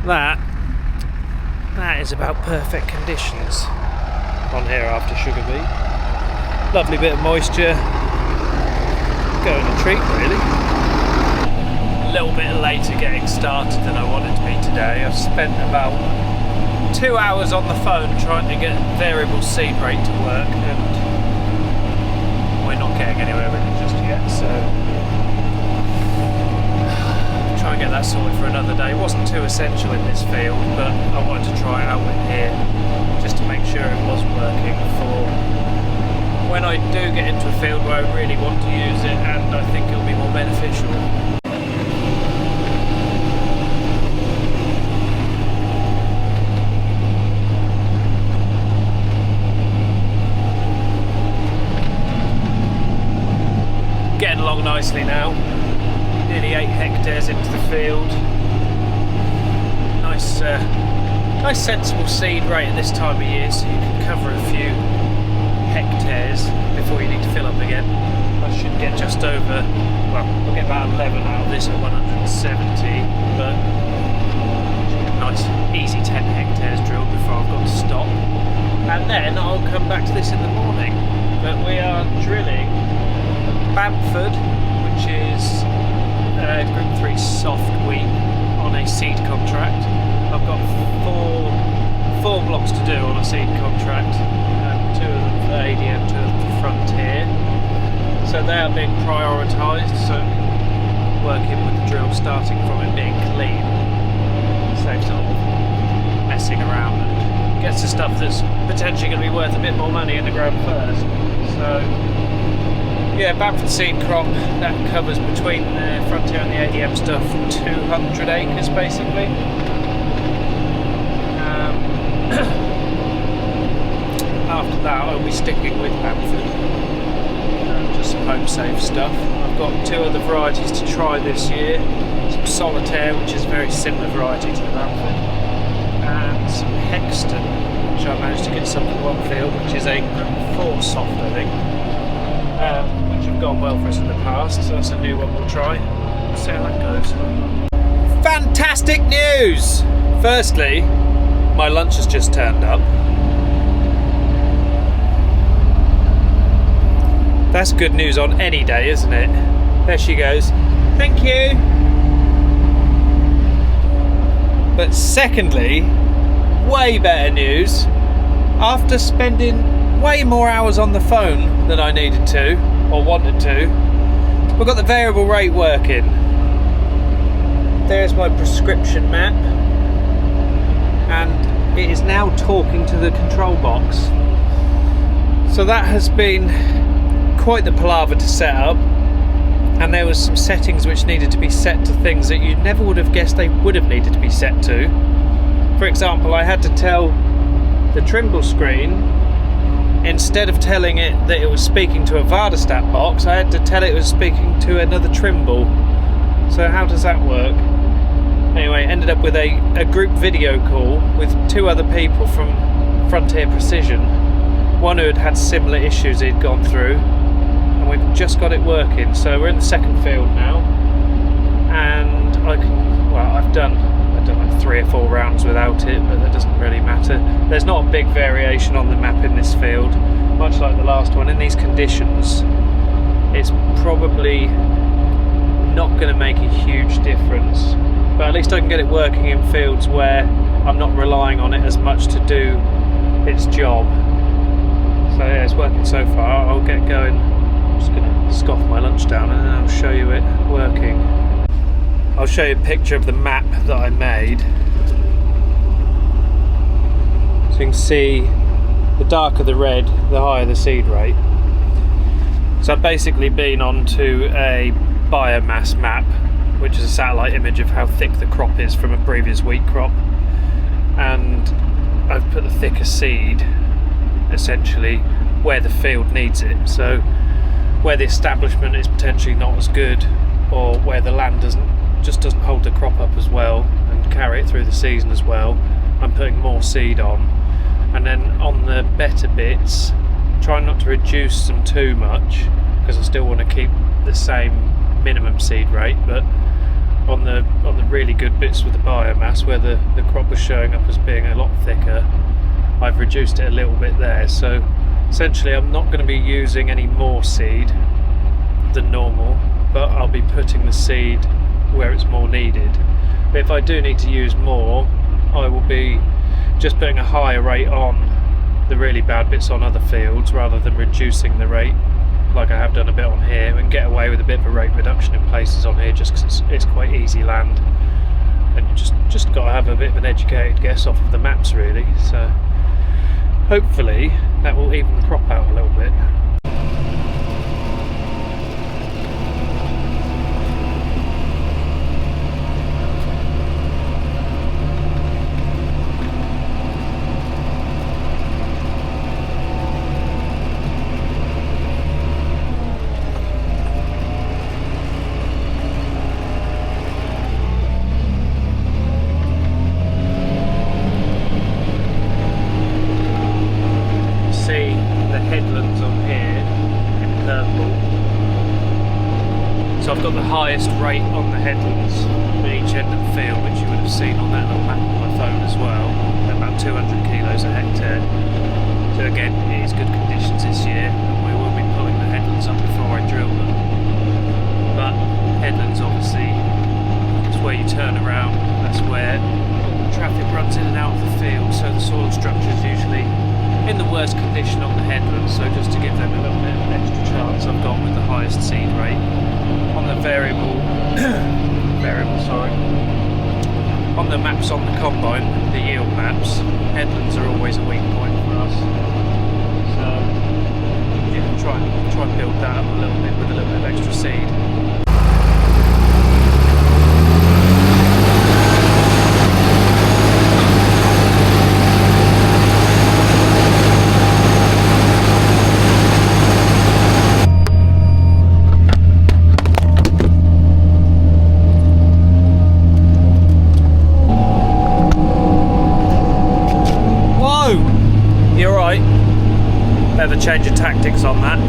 That is about perfect conditions on here after sugar beet. Lovely bit of moisture. Going a treat really. A little bit later getting started than I wanted to be today. I've spent about 2 hours on the phone trying to get variable seed rate to work, and we're not getting anywhere with it just yet, so try and get that sorted for another day. It wasn't too essential in this field, but I wanted to try it out with here just to make sure it was working for when I do get into a field where I really want to use it and I think it'll be more beneficial. Getting along nicely now. Nearly 8 hectares into the field. Nice sensible seed rate at this time of year, so you can cover a few hectares before you need to fill up again. I should get just over, well, we'll get about 11 out of this at 170, but nice easy 10 hectares drilled before I've got to stop. And then I'll come back to this in the morning. But we are drilling Bamford, which is Group 3 soft wheat on a seed contract. I've got four blocks to do on a seed contract, 2 of them for ADM, 2 of them for Frontier. So they are being prioritised, so working with the drill starting from it being clean saves sort of messing around and gets the stuff that's potentially going to be worth a bit more money in the ground first. So yeah, Bamford seed crop, that covers between the Frontier and the ADM stuff 200 acres basically. After that I'll be sticking with Bamford, just some home safe stuff. I've got 2 other varieties to try this year, some Solitaire, which is a very similar variety to the Bamford, and some Hexton, which I managed to get some from one field, which is a Group 4 soft I think. Which have gone well for us in the past, so that's a new one we'll try. Let's see how that goes. Fantastic news! Firstly, my lunch has just turned up. That's good news on any day, isn't it? There she goes. Thank you! But secondly, way better news. After spending way more hours on the phone than I needed to, or wanted to, we've got the variable rate working. There's my prescription map, and it is now talking to the control box. So that has been quite the palaver to set up, and there was some settings which needed to be set to things that you never would have guessed they would have needed to be set to. For example, I had to tell the Trimble screen, instead of telling it that it was speaking to a Vardastat box, I had to tell it was speaking to another Trimble. So how does that work? Anyway, ended up with a group video call with 2 other people from Frontier Precision. One who had had similar issues he'd gone through, and we've just got it working. So we're in the second field now, and I've done 3 or 4 rounds without it, but that doesn't really matter. There's not a big variation on the map in this field, much like the last one. In these conditions, it's probably not going to make a huge difference, but at least I can get it working in fields where I'm not relying on it as much to do its job. So yeah, it's working so far. I'll get going. I'm just going to scoff my lunch down and then I'll show you it working. I'll show you a picture of the map that I made. So you can see the darker the red, the higher the seed rate. So I've basically been onto a biomass map, which is a satellite image of how thick the crop is from a previous wheat crop, and I've put the thicker seed essentially where the field needs it. So where the establishment is potentially not as good, or where the land doesn't hold the crop up as well and carry it through the season as well, I'm putting more seed on. And then on the better bits, trying not to reduce them too much, because I still want to keep the same minimum seed rate, but on the really good bits with the biomass where the crop was showing up as being a lot thicker. I've reduced it a little bit there, so essentially I'm not going to be using any more seed than normal, but I'll be putting the seed where it's more needed. But if I do need to use more, I will be just putting a higher rate on the really bad bits on other fields rather than reducing the rate like I have done a bit on here, and get away with a bit of a rate reduction in places on here just because it's quite easy land, and you just got to have a bit of an educated guess off of the maps really. So hopefully that will even the crop out a little bit. So I've got the highest rate on the headlands at each end of the field, which you would have seen on that little map on my phone as well, about 200 kilos a hectare. So again, it is good conditions this year, and we will be pulling the headlands up before I drill them. But headlands obviously is where you turn around, that's where traffic runs in and out of the field, so the soil structure is usually in the worst condition on the headlands, so just to give them a little bit of an extra chance, I've gone with the highest seed rate. On the on the maps on the combine, the yield maps, headlands are always a weak point for us. So yeah, try and build that up a little bit with a little bit of extra seed. You're right. Bit of a change of tactics on that.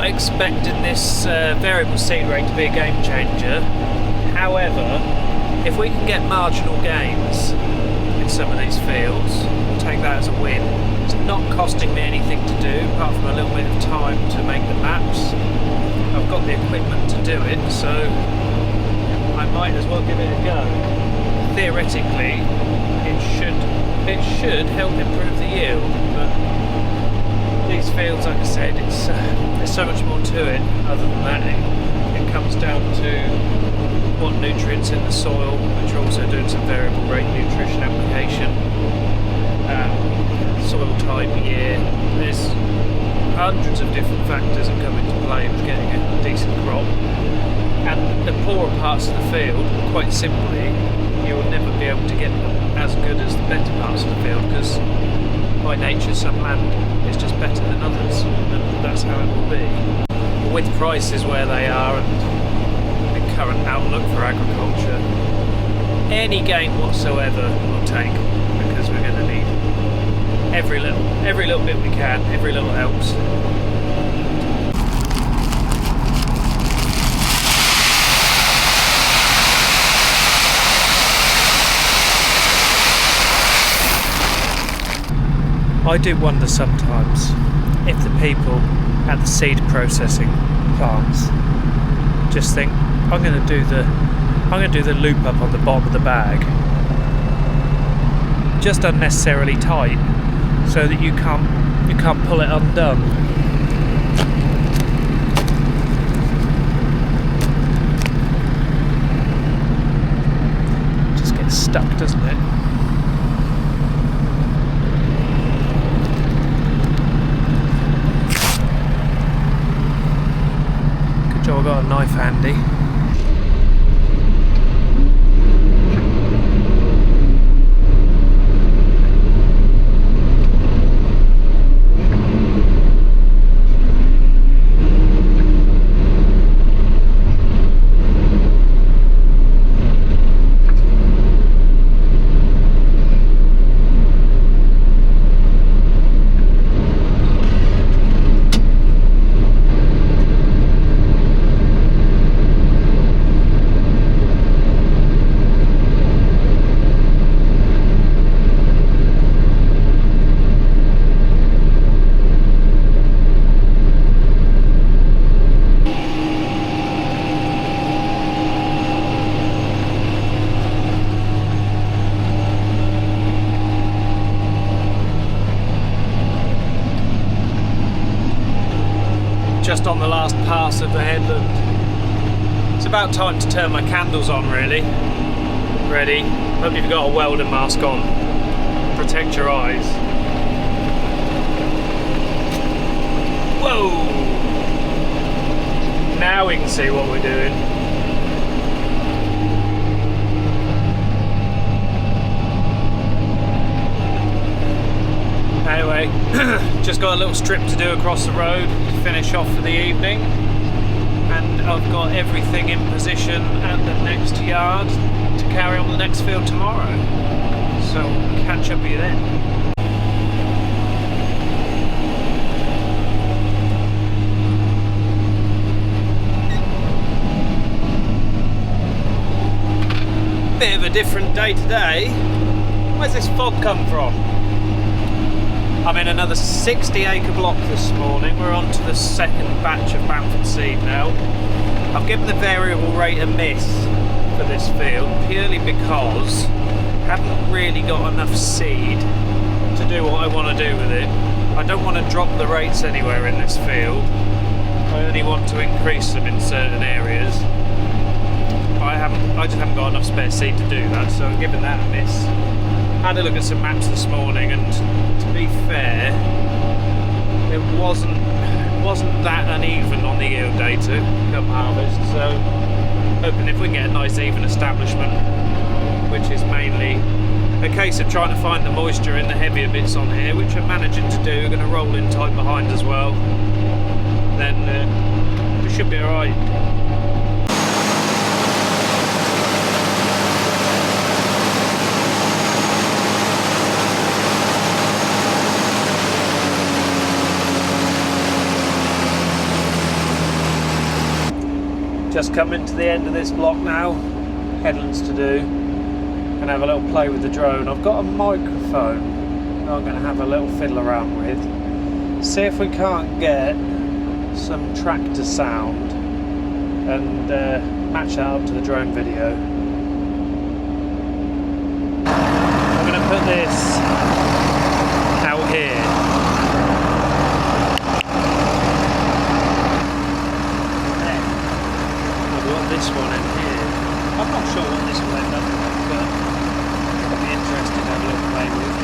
Expecting this variable seed rate to be a game changer. However, if we can get marginal gains in some of these fields, we'll take that as a win. It's not costing me anything to do apart from a little bit of time to make the maps. I've got the equipment to do it, so I might as well give it a go. Theoretically, it should help improve the yield, but these fields, like I said, there's so much more to it. Other than that, it comes down to what nutrients in the soil, which are also doing some variable rate nutrition application, soil type, year. There's hundreds of different factors that come into play with getting a decent crop. And the poorer parts of the field, quite simply, you'll never be able to get them as good as the better parts of the field, because by nature some land is just better than others, and that's how it will be. But with prices where they are and the current outlook for agriculture, any gain whatsoever we'll take, because we're going to need every little bit we can. Every little helps. I do wonder sometimes if the people at the seed processing plants just think, I'm going to do the loop up on the bottom of the bag just unnecessarily tight, so that you can't pull it undone. Just gets stuck, doesn't it? Good job I got a knife handy. on the last pass of the headland. It's about time to turn my candles on, really. Ready? Hope you've got a welding mask on. Protect your eyes. Whoa! Now we can see what we're doing. Anyway, just got a little strip to do across the road to finish off for the evening, and I've got everything in position at the next yard to carry on the next field tomorrow. So catch up with you then. Bit of a different day today. Where's this fog come from? I'm in another 60-acre block this morning. We're on to the second batch of Bamford seed now. I've given the variable rate a miss for this field purely because I haven't really got enough seed to do what I want to do with it. I don't want to drop the rates anywhere in this field. I only want to increase them in certain areas. I just haven't got enough spare seed to do that, so I'm giving that a miss. Had a look at some maps this morning, and to be fair, it wasn't that uneven on the yield data come harvest, so hoping if we get a nice even establishment, which is mainly a case of trying to find the moisture in the heavier bits on here, which I'm managing to do. Going to roll in tight behind as well, then we should be alright. Just coming to the end of this block now, headlands to do, and have a little play with the drone. I've got a microphone that I'm going to have a little fiddle around with, see if we can't get some tractor sound and match that up to the drone video. I'm going to put this out here. This one in here. I'm not sure what this will end up with, but it'll be interesting to have a little play with.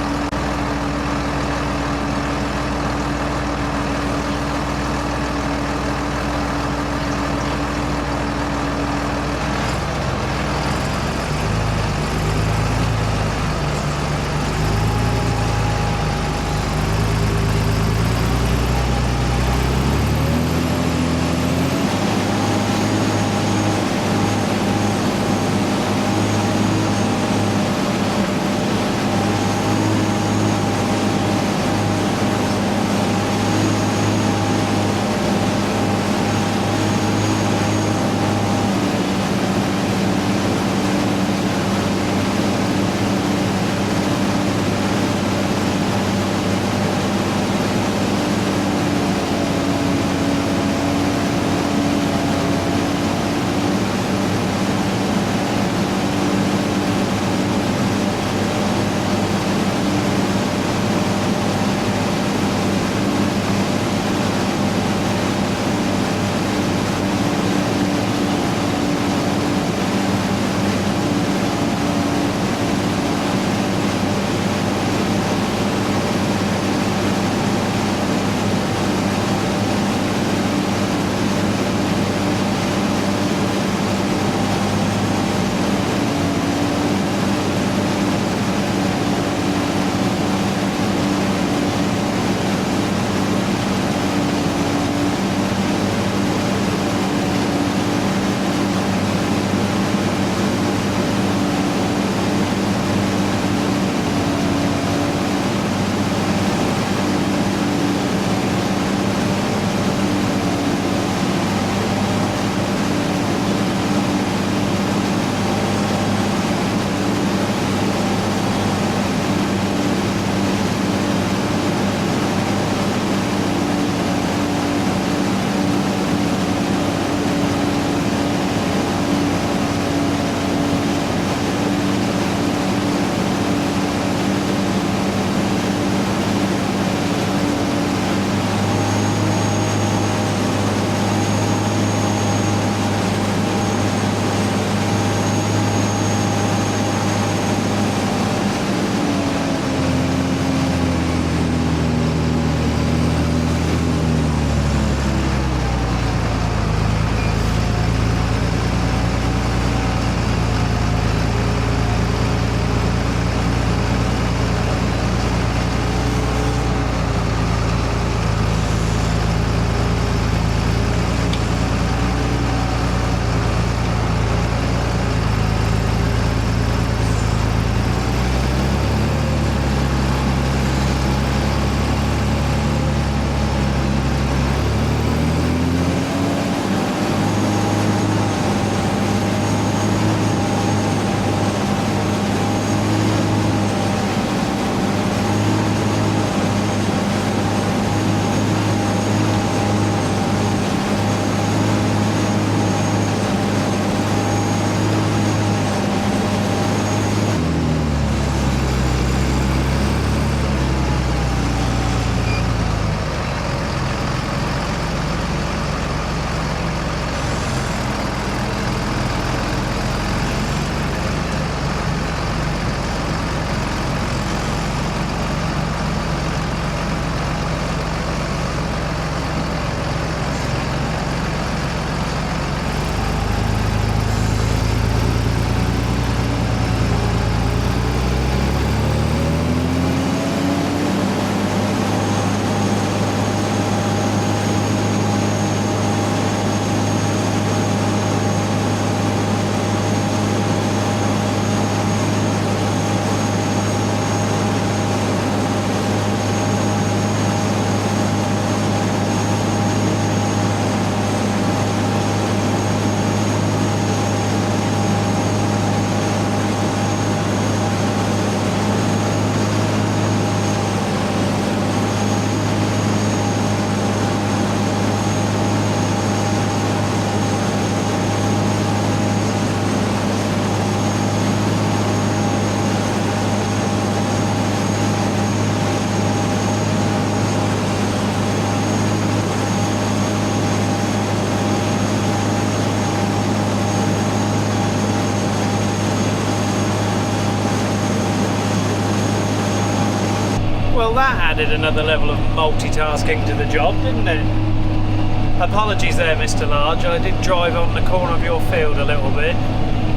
Well, that added another level of multitasking to the job, didn't it? Apologies there, Mr. Large. I did drive on the corner of your field a little bit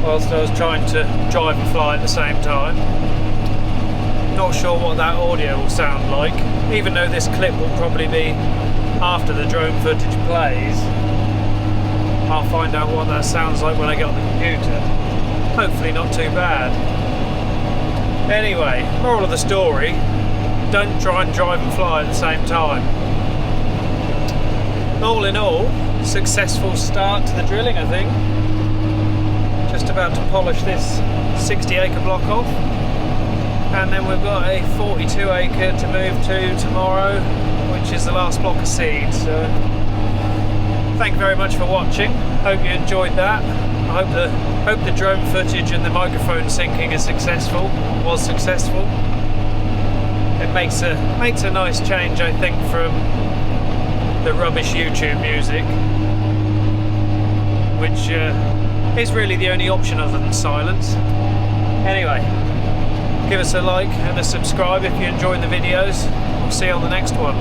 whilst I was trying to drive and fly at the same time. Not sure what that audio will sound like, even though this clip will probably be after the drone footage plays. I'll find out what that sounds like when I get on the computer. Hopefully not too bad. Anyway, moral of the story, don't try and drive and fly at the same time. All in all, successful start to the drilling, I think. Just about to polish this 60-acre block off, and then we've got a 42-acre to move to tomorrow, which is the last block of seed. So thank you very much for watching. Hope you enjoyed that. I hope the drone footage and the microphone syncing is successful. Was successful. It makes a nice change, I think, from the rubbish YouTube music, which is really the only option other than silence. Anyway, give us a like and a subscribe if you enjoyed the videos. We'll see you on the next one.